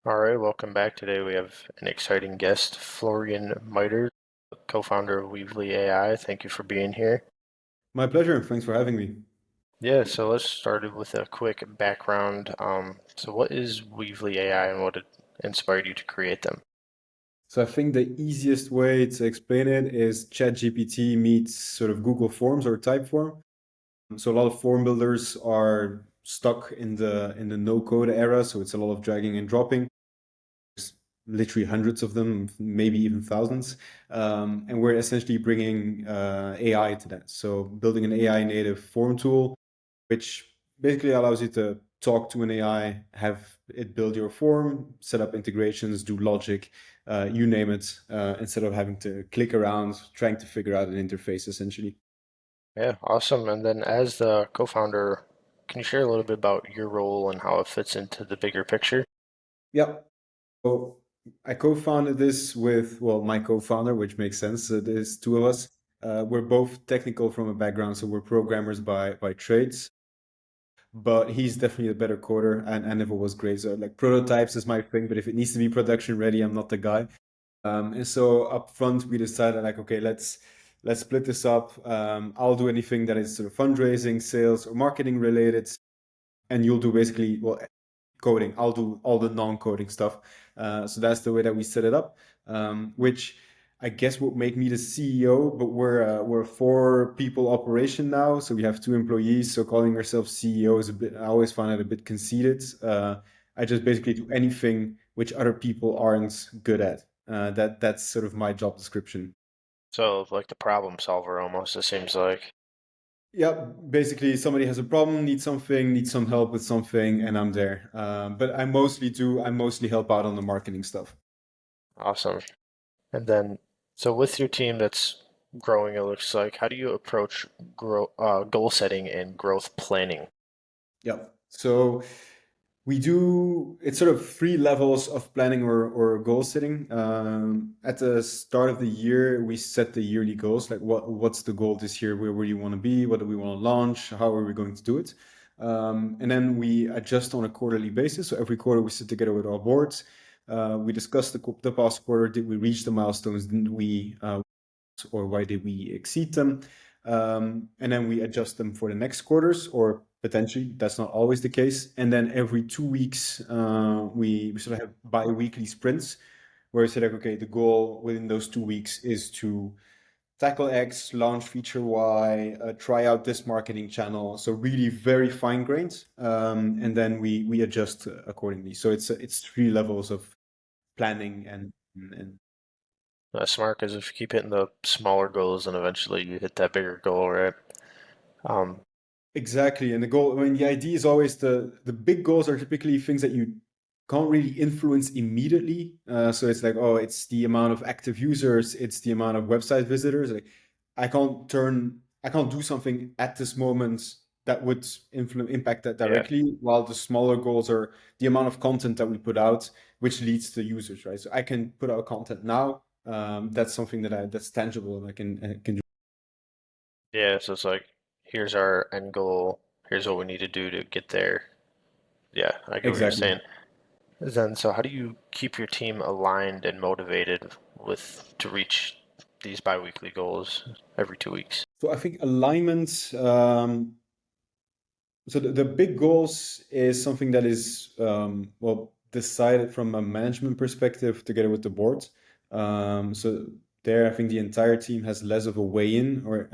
All right, welcome back. Today we have an exciting guest, Florian Myter, co-founder of Weavley.ai. Thank you for being here. My pleasure. Thanks for having me. Yeah, so let's start with a quick background. So what is Weavley.ai and what inspired you to create them? So I think the easiest way to explain it is ChatGPT meets sort of Google Forms or Typeform. So a lot of form builders are stuck in the no code era, so it's a lot of dragging and dropping. There's literally hundreds of them, maybe even thousands. And we're essentially bringing AI to that. So building an AI native form tool, which basically allows you to talk to an AI, have it build your form, set up integrations, do logic, you name it, instead of having to click around trying to figure out an interface essentially. Yeah, awesome. And then as the co-founder, can you share a little bit about your role and how it fits into the bigger picture? Yeah. So I co-founded this with, well, my co-founder, which makes sense. There's two of us. We're both technical from a background, so we're programmers by trades. But he's definitely a better coder, and if it was great. So like prototypes is my thing, but if it needs to be production ready, I'm not the guy. And so up front, we decided like, okay, let's split this up. I'll do anything that is sort of fundraising, sales, or marketing related, and you'll do basically well coding. I'll do all the non-coding stuff. So that's the way that we set it up, which I guess would make me the CEO. But we're a four people operation now, so we have two employees. So calling ourselves CEO is a bit. I always find it a bit conceited. I just basically do anything which other people aren't good at. That's sort of my job description. So like the problem solver almost, it seems like. Yeah, basically somebody has a problem, needs something, needs some help with something, and I'm there. But I mostly help out on the marketing stuff. Awesome. And then, so with your team that's growing, it looks like, how do you approach goal setting and growth planning? Yeah. So we do, it's sort of three levels of planning or goal setting. At the start of the year, we set the yearly goals, like what's the goal this year? Where do you want to be? What do we want to launch? How are we going to do it? And then we adjust on a quarterly basis. So every quarter we sit together with our boards. We discuss the past quarter. Did we reach the milestones? Didn't we or why did we exceed them? And then we adjust them for the next quarters, or potentially that's not always the case. And then every 2 weeks, we sort of have bi-weekly sprints where we say like, okay, the goal within those 2 weeks is to tackle X, launch feature Y, try out this marketing channel. So really very fine-grained, and then we adjust accordingly. So it's three levels of planning and That's smart because if you keep hitting the smaller goals, then eventually you hit that bigger goal, right? Um, Exactly. And the goal, I mean, the idea is always the big goals are typically things that you can't really influence immediately. So it's like, oh, it's the amount of active users, it's the amount of website visitors. Like, I can't do something at this moment that would impact that yeah, directly. While the smaller goals are the amount of content that we put out, which leads to users, right? So I can put out content now. That's something that's tangible and I can do. yeah. So it's like, here's our end goal. Here's what we need to do to get there. Yeah, I get what you're Exactly. saying. Then, so how do you keep your team aligned and motivated with to reach these biweekly goals every 2 weeks? So I think alignment. So the big goals is something that is well decided from a management perspective together with the board. So there, I think the entire team has less of a weigh-in, or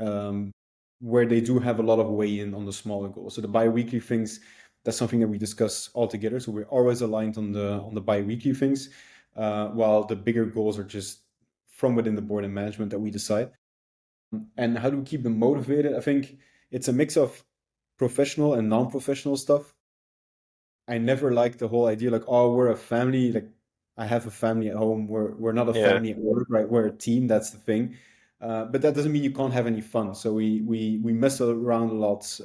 where they do have a lot of weigh-in on the smaller goals. So the bi-weekly things, that's something that we discuss all together. So we're always aligned on the bi-weekly things, while the bigger goals are just from within the board and management that we decide. And how do we keep them motivated? I think it's a mix of professional and non-professional stuff. I never liked the whole idea like, oh, we're a family. Like, I have a family at home. We're not a Yeah, family at work, right? We're a team. That's the thing. But that doesn't mean you can't have any fun. So we mess around a lot.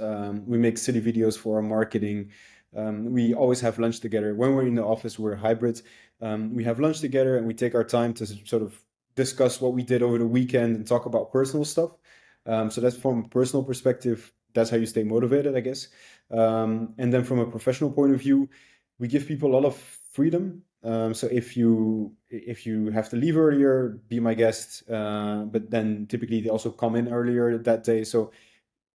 We make silly videos for our marketing. We always have lunch together. When we're in the office, we're hybrid. We have lunch together and we take our time to sort of discuss what we did over the weekend and talk about personal stuff. So that's from a personal perspective. That's how you stay motivated, I guess. And then from a professional point of view, we give people a lot of freedom. So if you have to leave earlier, be my guest. But then typically they also come in earlier that day. So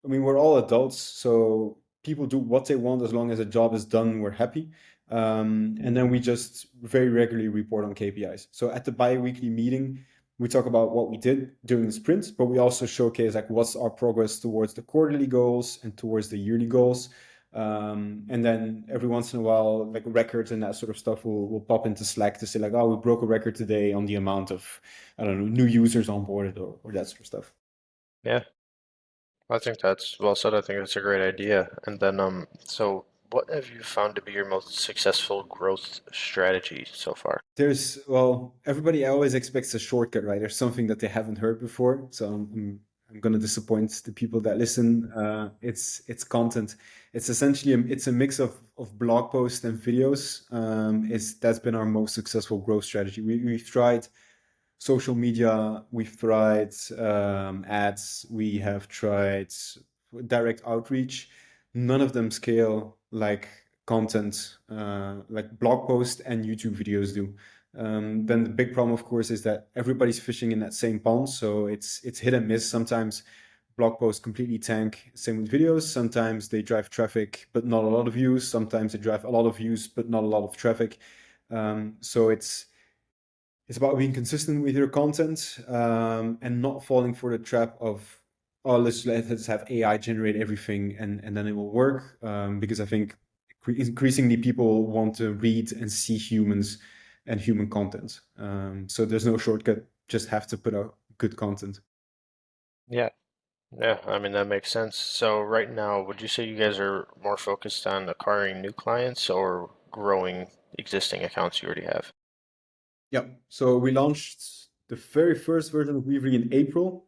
I mean, we're all adults, so people do what they want as long as a job is done, we're happy. And then we just very regularly report on KPIs. So at the bi-weekly meeting, we talk about what we did during the sprint, but we also showcase like what's our progress towards the quarterly goals and towards the yearly goals. And then every once in a while, like records and that sort of stuff will pop into Slack to say like, oh, we broke a record today on the amount of, I don't know, new users onboarded or that sort of stuff. Yeah, I think that's well said. I think that's a great idea. And then, so what have you found to be your most successful growth strategy so far? Well, everybody always expects a shortcut, right? There's something that they haven't heard before. So I'm going to disappoint the people that listen. It's content. It's essentially it's a mix of blog posts and videos. That's been our most successful growth strategy. We've tried social media, we've tried ads, we have tried direct outreach. None of them scale like content, like blog posts and YouTube videos do. Then the big problem, of course, is that everybody's fishing in that same pond, so it's hit and miss. Sometimes blog posts completely tank. Same with videos. Sometimes they drive traffic, but not a lot of views. Sometimes they drive a lot of views, but not a lot of traffic. So it's about being consistent with your content, and not falling for the trap of, oh, let's have AI generate everything and then it will work. Because I think increasingly people want to read and see humans and human content. So there's no shortcut, just have to put out good content. Yeah, yeah, I mean that makes sense. So right now, would you say you guys are more focused on acquiring new clients or growing existing accounts you already have? Yeah. So we launched the very first version of Weavley in April.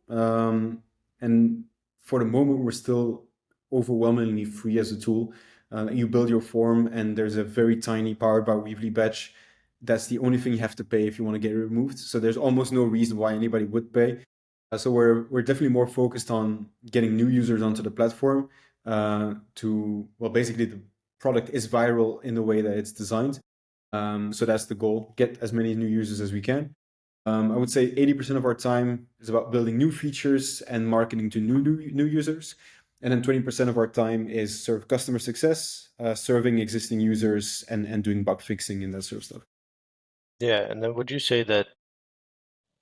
And for the moment, we're still overwhelmingly free as a tool. You build your form, and there's a very tiny powered by Weavly badge. That's the only thing you have to pay if you want to get it removed. So there's almost no reason why anybody would pay. So we're definitely more focused on getting new users onto the platform. Well, basically the product is viral in the way that it's designed. So that's the goal, get as many new users as we can. I would say 80% of our time is about building new features and marketing to new users. And then 20% of our time is sort of customer success, serving existing users and doing bug fixing and that sort of stuff. Yeah, and then would you say that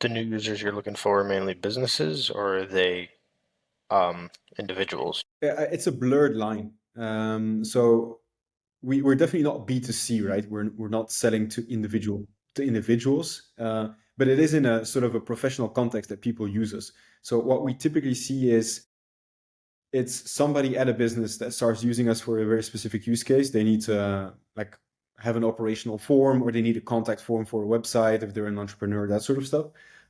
the new users you're looking for are mainly businesses or are they individuals? It's a blurred line. So we're definitely not B2C, right? We're not selling to individuals, but it is in a sort of a professional context that people use us. So what we typically see is it's somebody at a business that starts using us for a very specific use case. They need to like have an operational form, or they need a contact form for a website if they're an entrepreneur, that sort of stuff.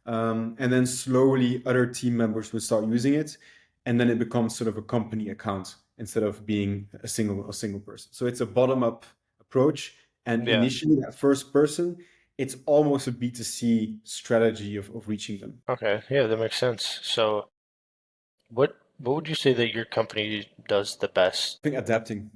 And then slowly other team members would start using it, and then it becomes sort of a company account instead of being a single person. So it's a bottom up approach, and Yeah. initially that first person, it's almost a B2C strategy of reaching them. Okay. Yeah, that makes sense. So what would you say that your company does the best? I think adapting.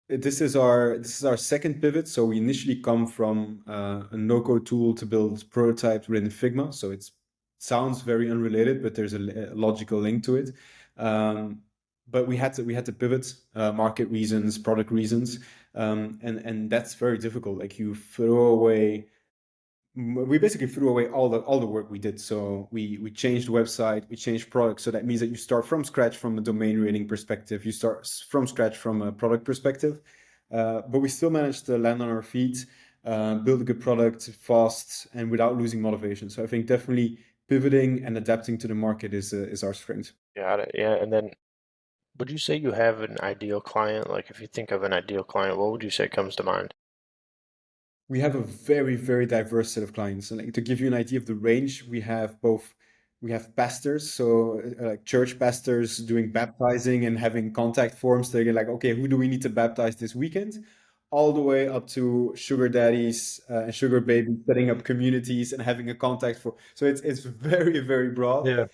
This is our second pivot. So we initially come from a no-code tool to build prototypes within Figma. So it sounds very unrelated, but there's a logical link to it. But we had to pivot, market reasons, product reasons, and that's very difficult. Like we basically threw away all the work we did. So we changed the website, we changed product. So that means that you start from scratch from a domain rating perspective. You start from scratch from a product perspective. But we still managed to land on our feet, build a good product fast and without losing motivation. So I think definitely pivoting and adapting to the market is our strength. Got it. Yeah, and then would you say you have an ideal client? Like if you think of an ideal client, what would you say comes to mind? We have a very, very diverse set of clients. And like, to give you an idea of the range, we have pastors, so like church pastors doing baptizing and having contact forms. They're like, okay, who do we need to baptize this weekend? All the way up to sugar daddies and sugar babies setting up communities and having a contact for. So it's very, very broad. Yeah.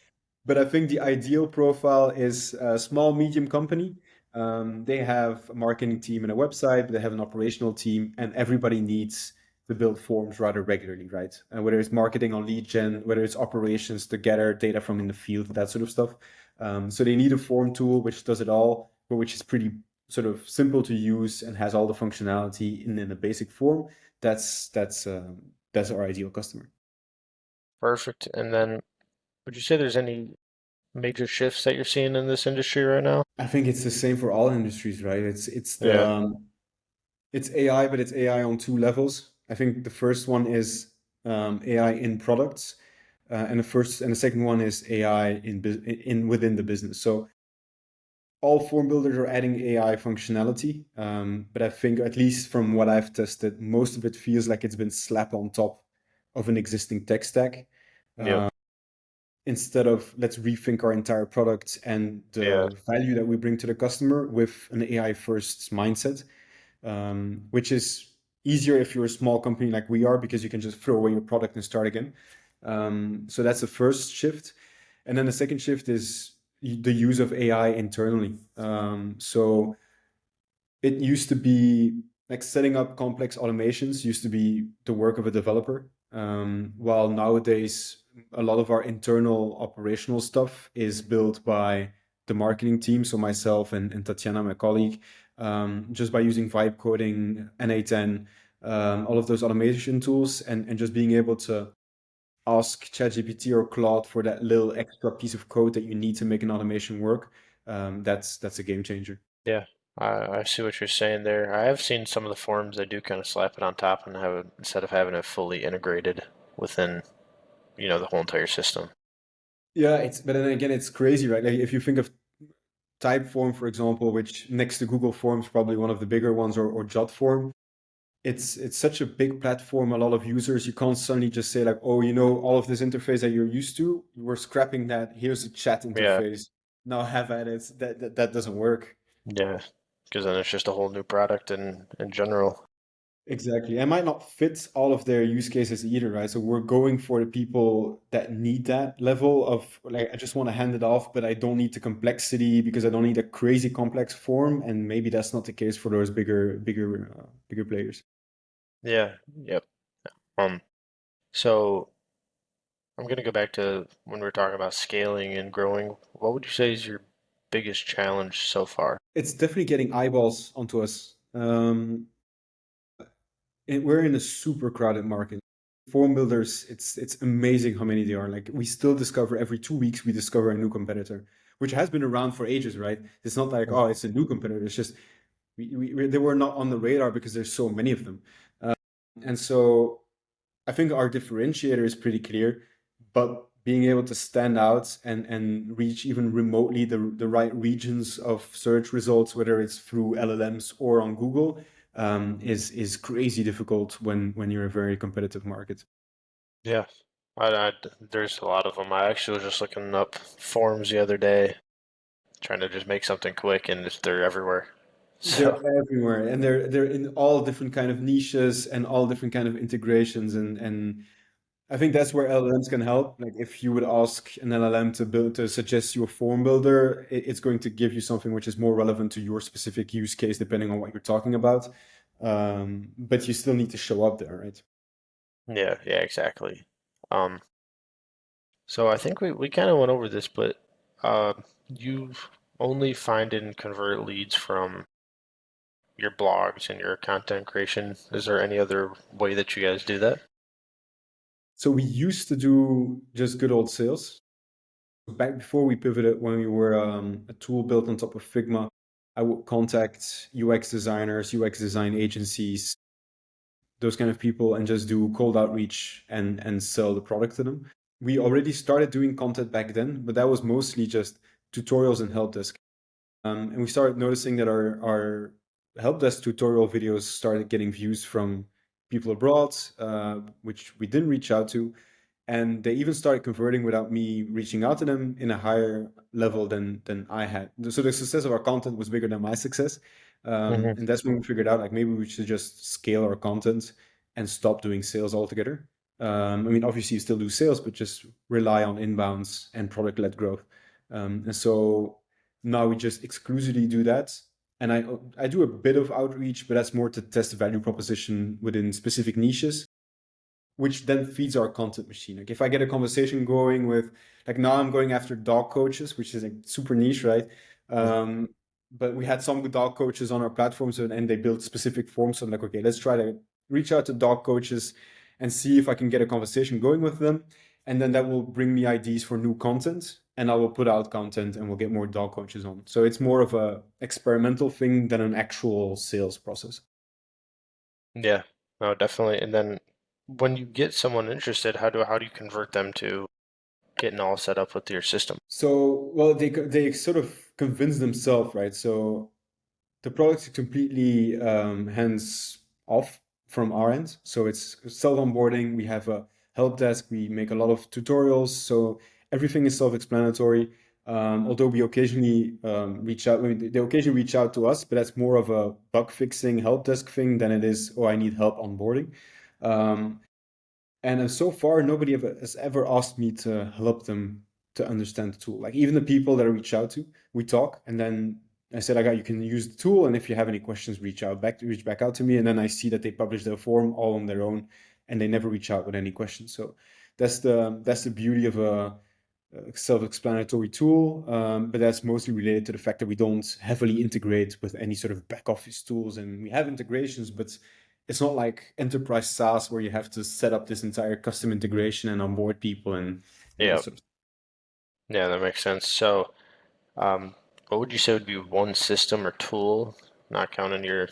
But I think the ideal profile is a small, medium company. They have a marketing team and a website, but they have an operational team, and everybody needs to build forms rather regularly, right? And whether it's marketing on lead gen, whether it's operations to gather data from in the field, that sort of stuff. So they need a form tool which does it all, but which is pretty sort of simple to use and has all the functionality in a basic form. That's our ideal customer. Perfect. And then would you say there's any major shifts that you're seeing in this industry right now? I think it's the same for all industries, right? Yeah, It's AI, but it's AI on two levels. I think the first one is AI in products, and the second one is AI in within the business. So all form builders are adding AI functionality, but I think at least from what I've tested, most of it feels like it's been slapped on top of an existing tech stack. yep, Instead of let's rethink our entire product and yeah, the value that we bring to the customer with an AI first mindset, which is easier if you're a small company like we are because you can just throw away your product and start again. So that's the first shift. And then the second shift is the use of AI internally. So it used to be like setting up complex automations used to be the work of a developer, while nowadays a lot of our internal operational stuff is built by the marketing team, so myself and Tatiana, my colleague, just by using vibe coding, N8N, all of those automation tools, and just being able to ask ChatGPT or Claude for that little extra piece of code that you need to make an automation work. That's a game changer. yeah. I see what you're saying there. I have seen some of the forums that do kind of slap it on top and have it instead of having it fully integrated within, the whole entire system. Yeah, but then again, it's crazy, right? Like if you think of Typeform, for example, which next to Google Forms, probably one of the bigger ones, or Jotform, it's such a big platform, a lot of users. You can't suddenly just say like, oh, all of this interface that you're used to, we're scrapping that. Here's a chat Yeah, interface. Now have at it. That doesn't work. yeah. Because then it's just a whole new product in general. Exactly. It might not fit all of their use cases either, right? So we're going for the people that need that level of like, I just want to hand it off, but I don't need the complexity because I don't need a crazy complex form. And maybe that's not the case for those bigger players. Yeah, yep. Um, so I'm gonna go back to when we were talking about scaling and growing. What would you say is your biggest challenge so far? It's definitely getting eyeballs onto us. We're in a super crowded market. Form builders, it's amazing how many there are. Like we still discover every 2 weeks we discover a new competitor, which has been around for ages, right? It's not like oh, it's a new competitor. It's just they were not on the radar because there's so many of them. And so I think our differentiator is pretty clear, but being able to stand out and reach even remotely the right regions of search results, whether it's through LLMs or on Google, is crazy difficult when you're a very competitive market. Yeah, there's a lot of them. I actually was just looking up forums the other day, trying to just make something quick, and they're everywhere. They're So, everywhere, and they're in all different kind of niches and all different kind of integrations, and I think that's where LLMs can help. Like if you would ask an LLM to suggest you a form builder, it's going to give you something which is more relevant to your specific use case, depending on what you're talking about. But you still need to show up there, right? yeah, yeah, exactly. Um, so I think we kind of went over this, but uh, you only find and convert leads from your blogs and your content creation. Is there any other way that you guys do that? So we used to do just good old sales. Back before we pivoted, when we were a tool built on top of Figma, I would contact UX designers, UX design agencies, those kind of people, and just do cold outreach and sell the product to them. We already started doing content back then, but that was mostly just tutorials and help desk. And we started noticing that our help desk tutorial videos started getting views from people abroad, which we didn't reach out to. And they even started converting without me reaching out to them in a higher level than I had. So the success of our content was bigger than my success. Hmm. And that's when we figured out like maybe we should just scale our content and stop doing sales altogether. I mean, obviously you still do sales, but just rely on inbounds and product-led growth. And so now we just exclusively do that. and I do a bit of outreach, but that's more to test the value proposition within specific niches, which then feeds our content machine. Like if I get a conversation going with, like now I'm going after dog coaches, which is like super niche, right? Um, but we had some dog coaches on our platforms, and they built specific forms. So I'm like, okay, let's try to reach out to dog coaches and see if I can get a conversation going with them. And then that will bring me ideas for new content, and I will put out content and we'll get more dog coaches on. So it's more of a experimental thing than an actual sales process. Yeah, no, definitely. And then when you get someone interested, how do you convert them to getting all set up with your system? So, well, they sort of convince themselves, right? So the product is completely hands off from our end. So it's self onboarding. We have a help desk. We make a lot of tutorials. So everything is self-explanatory. Although we occasionally reach out, I mean, they occasionally reach out to us, but that's more of a bug fixing help desk thing than it is, oh, I need help onboarding. Um, and so far, nobody has ever asked me to help them to understand the tool. Like even the people that I reach out to, we talk, and then I said, "I got you can use the tool, and if you have any questions, reach back out to me." And then I see that they publish their form all on their own, and they never reach out with any questions. So that's the beauty of a self-explanatory tool, but that's mostly related to the fact that we don't heavily integrate with any sort of back office tools, and we have integrations, but it's not like enterprise SaaS where you have to set up this entire custom integration and onboard people and that Yeah, sort of. yeah, that makes sense. So, um, what would you say would be one system or tool, not counting your,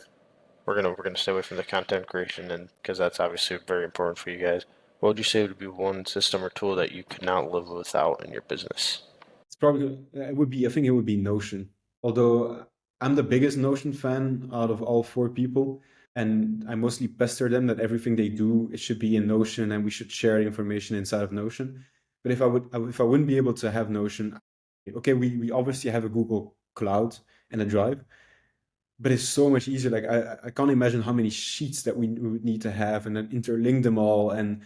we're gonna stay away from the content creation and because that's obviously very important for you guys. What would you say would be one system or tool that you could not live without in your business? It's probably it would be I think it would be Notion. Although I'm the biggest Notion fan out of all four people, and I mostly pester them that everything they do it should be in Notion and we should share information inside of Notion. But if I wouldn't be able to have Notion, okay, we obviously have a Google Cloud and a Drive, but it's so much easier. Like I can't imagine how many sheets that we would need to have and then interlink them all, and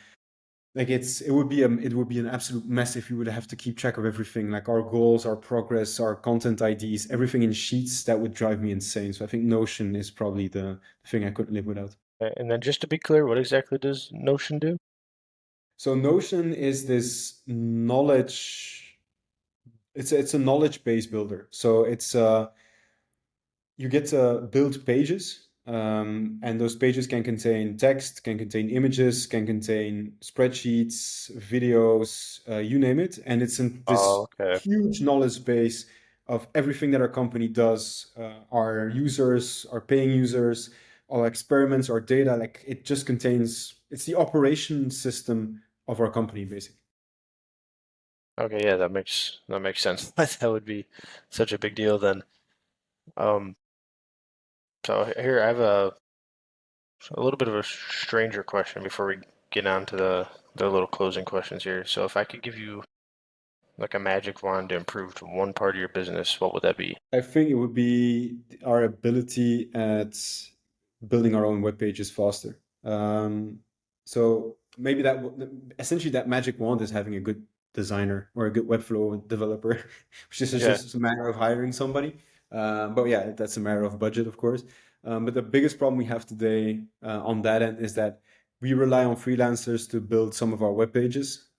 like it would be an absolute mess if you would have to keep track of everything, like our goals, our progress, our content IDs, everything in sheets. That would drive me insane. So I think Notion is probably the thing I couldn't live without. And then just to be clear, what exactly does Notion do? So Notion is this knowledge. It's a knowledge base builder. So it's you get to build pages, and those pages can contain text, can contain images, can contain spreadsheets, videos, you name it. And it's in Oh, this okay. huge knowledge base of everything that our company does, our users, our paying users, our experiments, our data. Like it just contains, it's the operation system of our company, basically. Okay, yeah, that makes sense. That would be such a big deal then. Um, so here I have a little bit of a stranger question before we get on to the little closing questions here. So if I could give you like a magic wand to improve one part of your business, what would that be? I think it would be our ability at building our own web pages faster. So maybe essentially that magic wand is having a good designer or a good Webflow developer, which is Yeah. just a matter of hiring somebody. But yeah, that's a matter of budget, of course. But the biggest problem we have today on that end is that we rely on freelancers to build some of our web pages.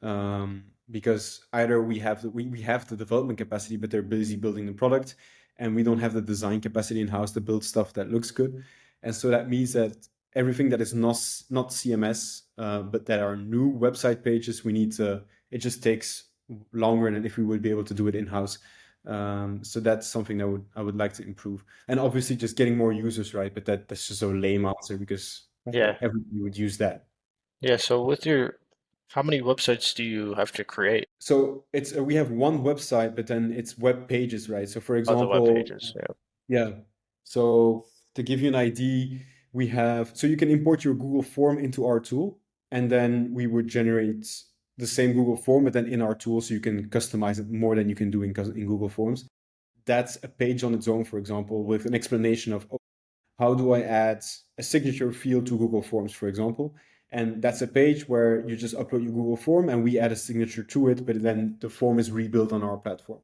Because either we have the development capacity, but they're busy building the product, and we don't have the design capacity in house to build stuff that looks good. And so that means that everything that is not CMS, but that are new website pages, we need to. It just takes longer than if we would be able to do it in house. So that's something that I would like to improve, and obviously just getting more users, right? But that's just a lame answer because Yeah. everybody would use that. Yeah. So with your, how many websites do you have to create? So it's we have one website, but then it's web pages, right? So for Oh, the web example, pages. Yeah. yeah. So to give you an idea, we have so you can import your Google form into our tool, and then we would generate the same Google form, but then in our tool, so you can customize it more than you can do in Google Forms. That's a page on its own, for example, with an explanation of how do I add a signature field to Google Forms, for example. And that's a page where you just upload your Google form and we add a signature to it, but then the form is rebuilt on our platform.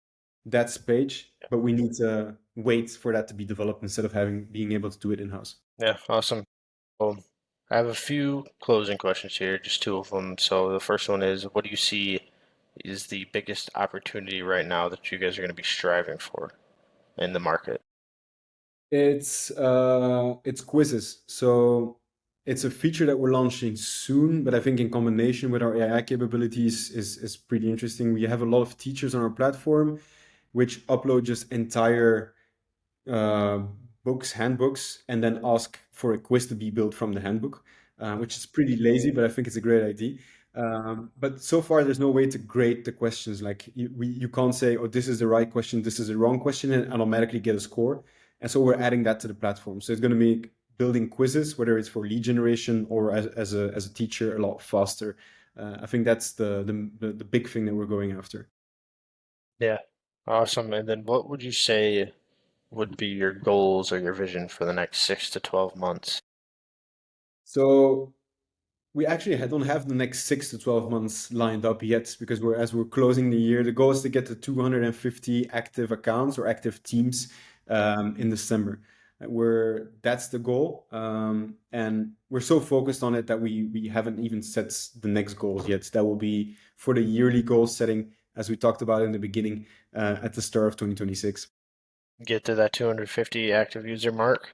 That's page, but we need to wait for that to be developed instead of having being able to do it in-house. Yeah, awesome. Well, I have a few closing questions here, just two of them. So the first one is, what do you see is the biggest opportunity right now that you guys are going to be striving for in the market? It's quizzes. So it's a feature that we're launching soon, but I think in combination with our AI capabilities is pretty interesting. We have a lot of teachers on our platform which upload just entire uh, books, handbooks, and then ask for a quiz to be built from the handbook, which is pretty lazy, but I think it's a great idea. But so far, there's no way to grade the questions. Like you can't say, "Oh, this is the right question, this is the wrong question," and automatically get a score. And so we're adding that to the platform. So it's going to make building quizzes, whether it's for lead generation or as a teacher, a lot faster. I think that's the big thing that we're going after. Yeah. Awesome. And then what would you say would be your goals or your vision for the next 6 to 12 months? So we actually don't have the next 6 to 12 months lined up yet because we're closing the year. The goal is to get to 250 active accounts or active teams in December. That's the goal, and we're so focused on it that we haven't even set the next goals yet. That will be for the yearly goal setting, as we talked about in the beginning, at the start of 2026. Get to that 250 active user mark?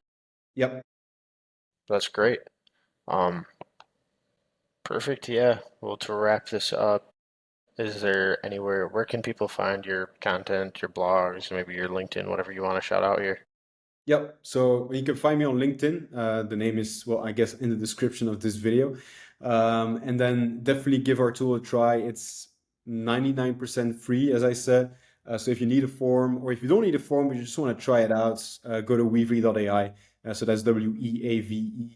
Yep. That's great. Um, Perfect. Yeah. Well, to wrap this up, is there anywhere, where can people find your content, your blogs, maybe your LinkedIn, whatever you want to shout out here? Yep. So you can find me on LinkedIn. The name is, well, I guess in the description of this video. And then definitely give our tool a try. It's 99% free, as I said. So if you need a form, or if you don't need a form, but you just want to try it out, go to Weavley.ai. So that's Weavely.ai.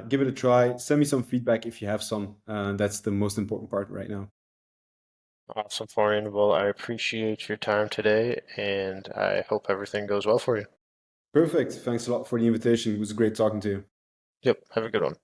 Give it a try. Send me some feedback if you have some. That's the most important part right now. Awesome, Florian. Well, I appreciate your time today, and I hope everything goes well for you. Perfect. Thanks a lot for the invitation. It was great talking to you. Yep. Have a good one.